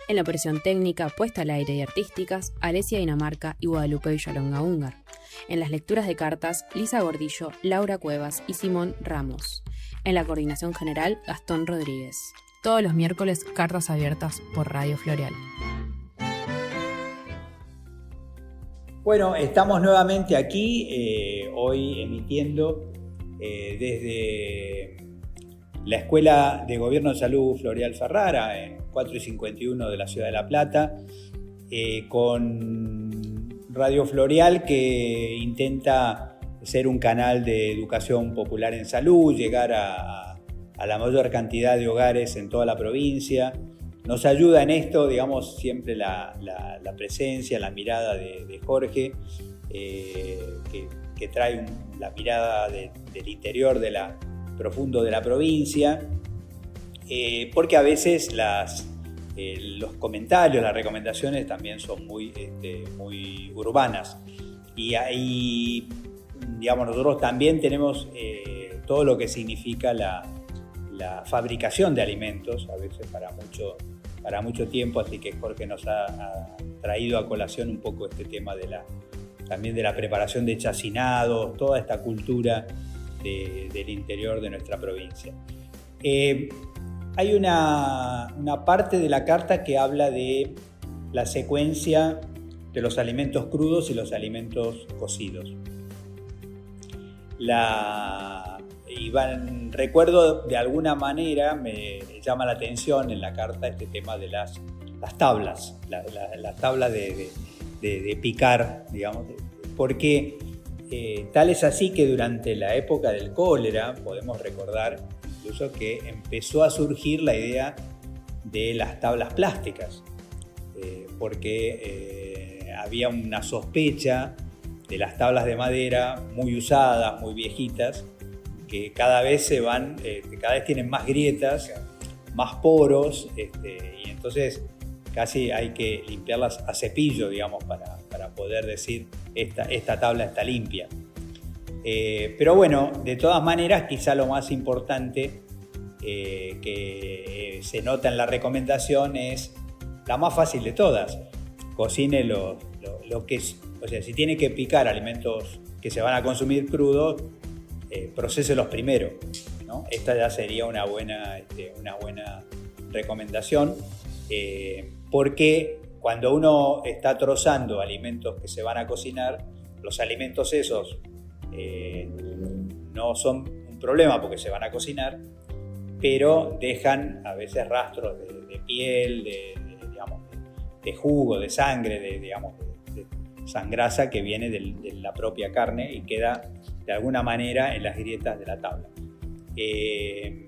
En la operación técnica, puesta al aire y artísticas, Alesia Dinamarca y Guadalupe Villalonga Ungar. En las lecturas de cartas, Lisa Gordillo, Laura Cuevas y Simón Ramos. En la coordinación general, Gastón Rodríguez. Todos los miércoles, Cartas Abiertas por Radio Floreal. Bueno, estamos nuevamente aquí, hoy emitiendo desde la Escuela de Gobierno de Salud Floreal Ferrara, en 4 y 51 de la Ciudad de La Plata, con Radio Floreal, que intenta ser un canal de educación popular en salud, llegar a la mayor cantidad de hogares en toda la provincia. Nos ayuda en esto, digamos, siempre la presencia, la mirada de Jorge, que trae la mirada del interior, profundo de la provincia, porque a veces los comentarios, las recomendaciones también son muy urbanas. Y ahí, digamos, nosotros también tenemos todo lo que significa la fabricación de alimentos, a veces para mucho tiempo, así que Jorge nos ha traído a colación un poco este tema también de la preparación de chacinados, toda esta cultura del interior de nuestra provincia. Hay una parte de la carta que habla de la secuencia de los alimentos crudos y los alimentos cocidos. Recuerdo de alguna manera, me llama la atención en la carta este tema de las tablas, las tablas de picar, digamos, porque tal es así que durante la época del cólera podemos recordar incluso que empezó a surgir la idea de las tablas plásticas, porque había una sospecha de las tablas de madera muy usadas, muy viejitas, que cada vez tienen más grietas, más poros, y entonces casi hay que limpiarlas a cepillo, digamos, para poder decir esta tabla está limpia. Pero bueno, de todas maneras, quizá lo más importante que se nota en la recomendación es la más fácil de todas. Cocine lo que es, o sea, si tiene que picar alimentos que se van a consumir crudos, procéselos primero, ¿no? Esta ya sería una buena recomendación, porque cuando uno está trozando alimentos que se van a cocinar, los alimentos esos no son un problema porque se van a cocinar, pero dejan a veces rastros de piel, de jugo, de sangre, de sangrasa que viene de la propia carne y queda de alguna manera en las grietas de la tabla. ¿Qué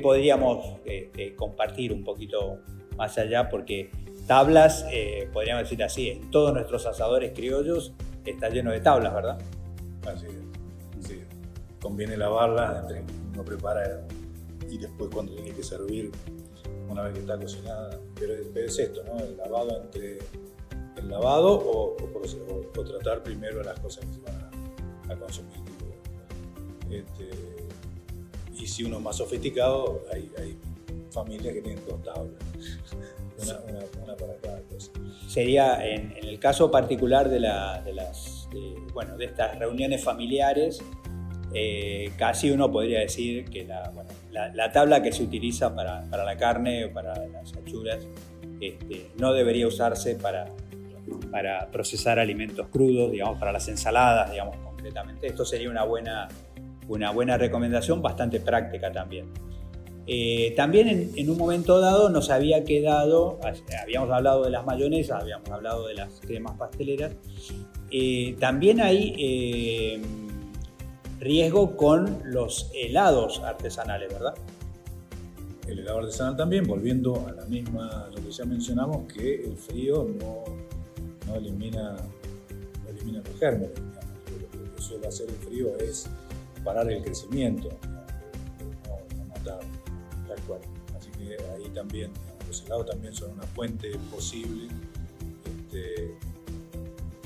podríamos compartir un poquito más allá? Porque tablas, podríamos decir así, en todos nuestros asadores criollos está lleno de tablas, ¿verdad? Así es. Sí. Conviene lavarlas entre uno prepara y después cuando tiene que servir, una vez que está cocinada. Pero es esto, ¿no? El lavado entre el lavado o tratar primero las cosas que se van a consumir. Y si uno es más sofisticado, hay familias que tienen 2 tablas, una para cada cosa. Sería en el caso particular de estas reuniones familiares, casi uno podría decir que la tabla que se utiliza para la carne o para las achuras no debería usarse para procesar alimentos crudos, digamos, para las ensaladas, digamos, concretamente. Esto sería una buena recomendación, bastante práctica también. También en un momento dado nos había quedado, habíamos hablado de las mayonesas, habíamos hablado de las cremas pasteleras, también hay riesgo con los helados artesanales, ¿verdad? El helado artesanal también, volviendo a lo que ya mencionamos, que el frío no elimina los gérmenes. Lo que suele hacer el frío es parar el crecimiento, no matar, tal cual. Así que ahí también, los helados también son una fuente posible.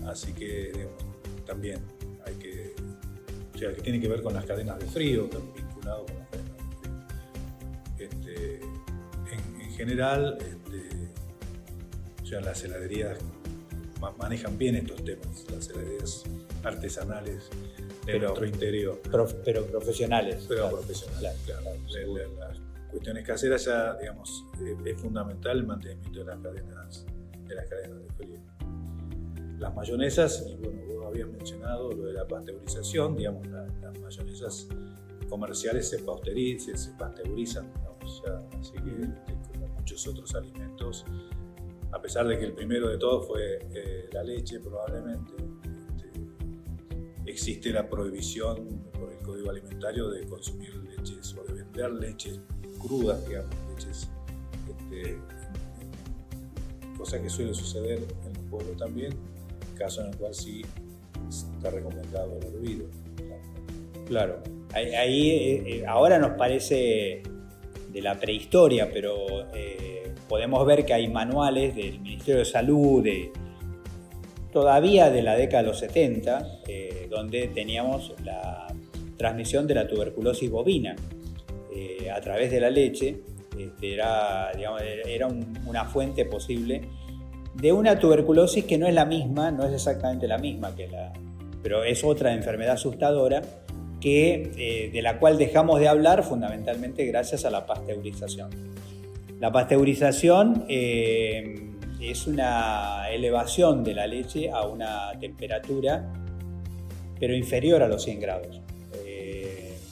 Así que, digamos, también hay que tiene que ver con las cadenas de frío, vinculado con las cadenas de frío. En general, las heladerías manejan bien estos temas, las heladerías artesanales de nuestro interior. Pero profesionales. Pero profesionales, claro. Las cuestiones caseras ya, digamos, es fundamental el mantenimiento de las cadenas de frío. Las mayonesas, y bueno, vos habías mencionado lo de la pasteurización, digamos, las mayonesas comerciales se pasteurizan, digamos, así que como muchos otros alimentos, a pesar de que el primero de todos fue la leche, probablemente, existe la prohibición por el Código Alimentario de consumir leches o de vender leches crudas, digamos, leches, cosa que suele suceder en el pueblo también, caso en el cual sí está recomendado el hervido. Claro, ahí ahora nos parece de la prehistoria, pero podemos ver que hay manuales del Ministerio de Salud todavía de la década de los 70, donde teníamos la transmisión de la tuberculosis bovina a través de la leche. Era una fuente posible de una tuberculosis que no es la misma, no es exactamente la misma pero es otra enfermedad asustadora de la cual dejamos de hablar fundamentalmente gracias a la pasteurización. La pasteurización es una elevación de la leche a una temperatura pero inferior a los 100 grados.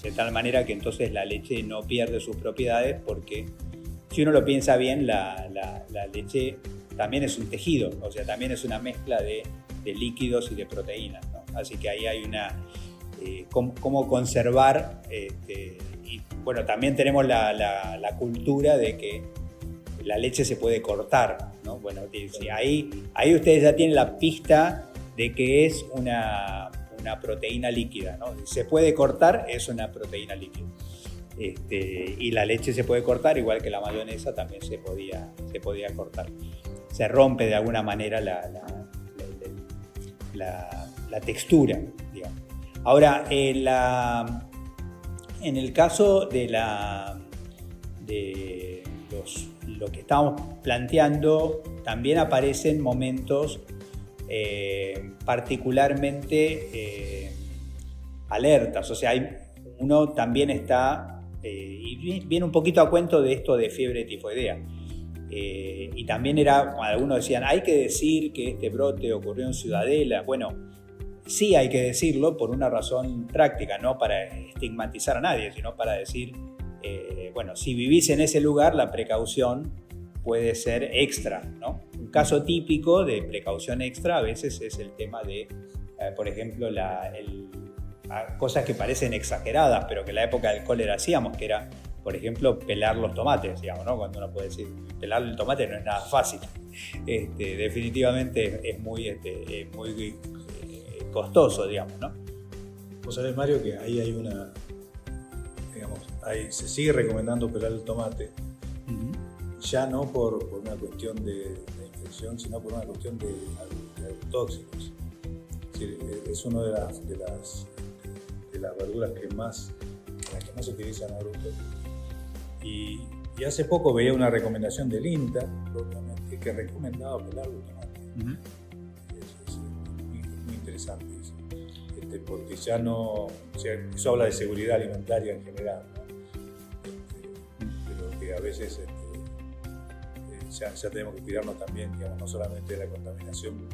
De tal manera que entonces la leche no pierde sus propiedades, porque si uno lo piensa bien, la leche también es un tejido, o sea, también es una mezcla de líquidos y de proteínas, ¿no? Así que ahí hay cómo conservar, y bueno, también tenemos la cultura de que la leche se puede cortar, ¿no? Bueno, ahí ustedes ya tienen la pista de que es una proteína líquida, ¿no? Se puede cortar, es una proteína líquida. Y la leche se puede cortar, igual que la mayonesa también se podía cortar. Se rompe de alguna manera la textura, digamos. Ahora, en el caso de lo que estamos planteando, también aparecen momentos particularmente alertas, o sea, uno también está, y viene un poquito a cuento de esto de fiebre tifoidea, y también algunos decían, hay que decir que este brote ocurrió en Ciudadela. Bueno, sí hay que decirlo por una razón práctica, no para estigmatizar a nadie, sino para decir, bueno, si vivís en ese lugar, la precaución puede ser extra, ¿no? Un caso típico de precaución extra a veces es el tema de, por ejemplo, cosas que parecen exageradas, pero que en la época del cólera hacíamos, que era, por ejemplo, pelar los tomates, digamos, ¿no? Cuando uno puede decir, pelar el tomate no es nada fácil. Definitivamente es muy costoso, digamos, ¿no? Vos sabés, Mario, que ahí hay se sigue recomendando pelar el tomate, ya no por una cuestión de infección, sino por una cuestión de agrotóxicos. Es decir, es una de las verduras que más se utilizan agrotóxicos. Y Y hace poco veía una recomendación del INTA, propiamente, que recomendaba pelar tomate. Es muy interesante eso. Porque ya no, o sea, eso habla de seguridad alimentaria en general, ¿no? Pero que a veces ya tenemos que cuidarnos también, digamos, no solamente de la contaminación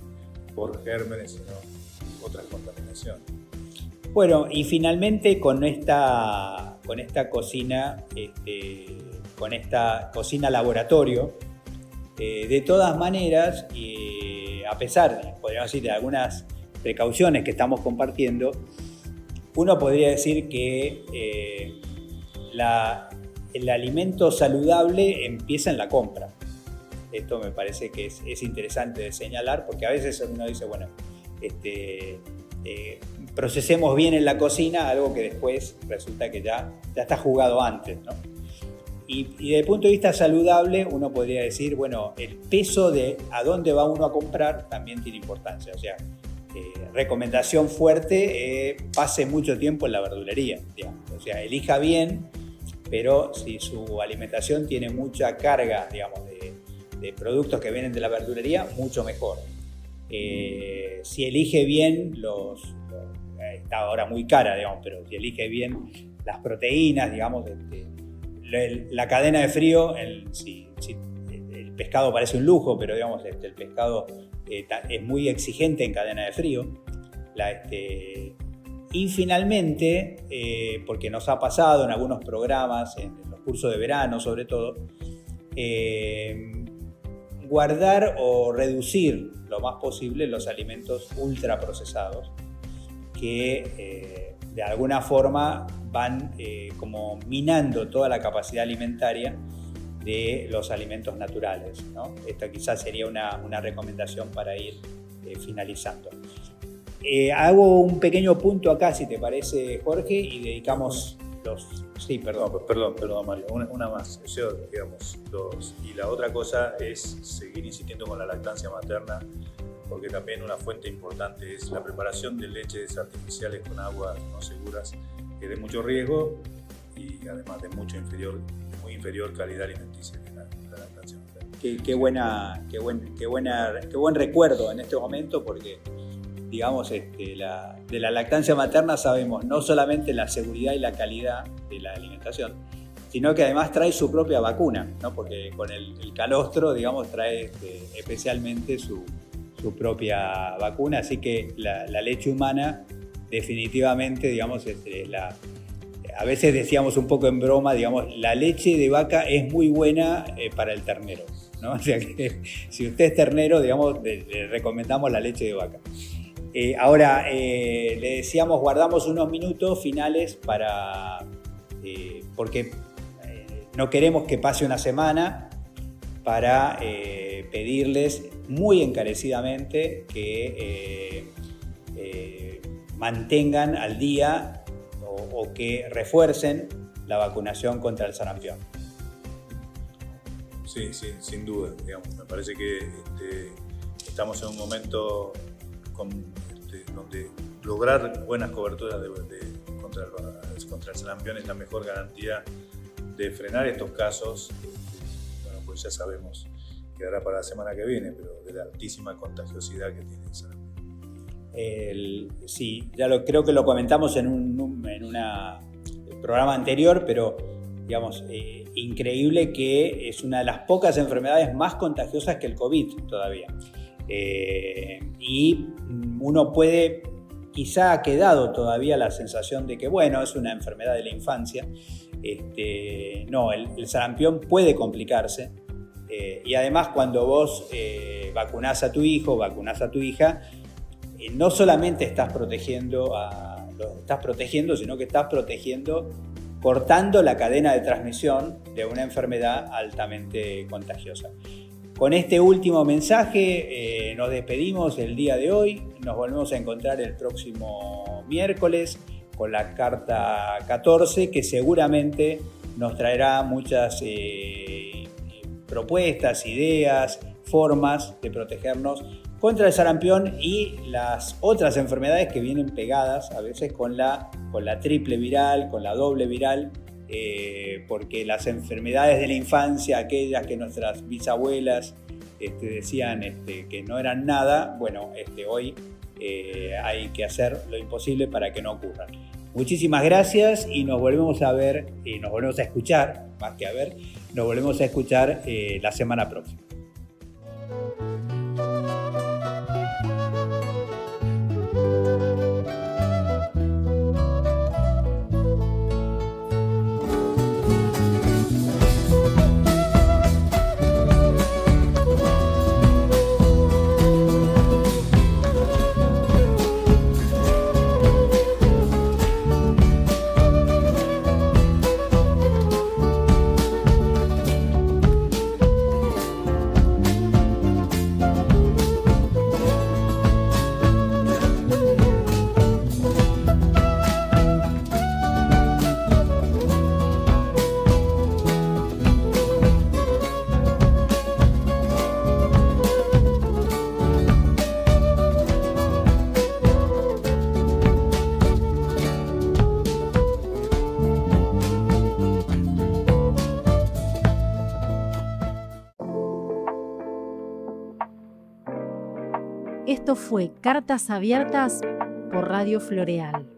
por gérmenes, sino otras contaminaciones. Bueno, y finalmente con esta cocina, con esta cocina laboratorio, de todas maneras, a pesar, podríamos decir, de algunas precauciones que estamos compartiendo, uno podría decir que el alimento saludable empieza en la compra. Esto me parece que es interesante de señalar, porque a veces uno dice, bueno, procesemos bien en la cocina algo que después resulta que ya está jugado antes, ¿no? Y desde el punto de vista saludable, uno podría decir, bueno, el peso de a dónde va uno a comprar también tiene importancia. O sea, recomendación fuerte, pase mucho tiempo en la verdulería, digamos. O sea, elija bien, pero si su alimentación tiene mucha carga, digamos, de productos que vienen de la verdulería, mucho mejor. Si elige bien está ahora muy cara, digamos, pero si elige bien las proteínas, digamos, la cadena de frío, si el pescado parece un lujo, pero digamos, el pescado es muy exigente en cadena de frío. Y finalmente, porque nos ha pasado en algunos programas, en los cursos de verano sobre todo, guardar o reducir lo más posible los alimentos ultraprocesados que de alguna forma van como minando toda la capacidad alimentaria de los alimentos naturales, ¿no? Esta quizás sería una recomendación para ir finalizando. Hago un pequeño punto acá, si te parece, Jorge, y dedicamos los... Sí, perdón. No, perdón, Mario. Una más. Eso, digamos, y la otra cosa es seguir insistiendo con la lactancia materna, porque también una fuente importante es la preparación de leches artificiales con aguas no seguras, que de mucho riesgo y además de muy inferior calidad alimenticia que la lactancia materna. Qué buen recuerdo en este momento, porque digamos, de la lactancia materna sabemos no solamente la seguridad y la calidad de la alimentación, sino que además trae su propia vacuna, ¿no? Porque con el calostro, digamos, trae especialmente su propia vacuna, así que la leche humana definitivamente, digamos, a veces decíamos un poco en broma, digamos, la leche de vaca es muy buena para el ternero, ¿no? O sea que si usted es ternero, digamos, le recomendamos la leche de vaca. Ahora, le decíamos, guardamos unos minutos finales porque no queremos que pase una semana para pedirles muy encarecidamente que mantengan al día o que refuercen la vacunación contra el sarampión. Sí, sin duda. Digamos, me parece que estamos en un momento donde lograr buenas coberturas contra el sarampión es la mejor garantía de frenar estos casos. Bueno, pues ya sabemos, quedará para la semana que viene, pero de la altísima contagiosidad que tiene el sarampión. Sí, creo que lo comentamos en un programa anterior, pero digamos, increíble que es una de las pocas enfermedades más contagiosas que el COVID todavía. Y uno quizá ha quedado todavía la sensación de que, bueno, es una enfermedad de la infancia. No, el sarampión puede complicarse. Y además, cuando vos vacunás a tu hijo, vacunás a tu hija, no solamente estás protegiendo, sino que estás protegiendo, cortando la cadena de transmisión de una enfermedad altamente contagiosa. Con este último mensaje nos despedimos el día de hoy. Nos volvemos a encontrar el próximo miércoles con la carta 14, que seguramente nos traerá muchas propuestas, ideas, formas de protegernos contra el sarampión y las otras enfermedades que vienen pegadas a veces con la triple viral, con la doble viral, porque las enfermedades de la infancia, aquellas que nuestras bisabuelas decían que no eran nada, bueno, hoy hay que hacer lo imposible para que no ocurran. Muchísimas gracias y nos volvemos a ver, y nos volvemos a escuchar, más que a ver, nos volvemos a escuchar la semana próxima. Esto fue Cartas Abiertas por Radio Floreal.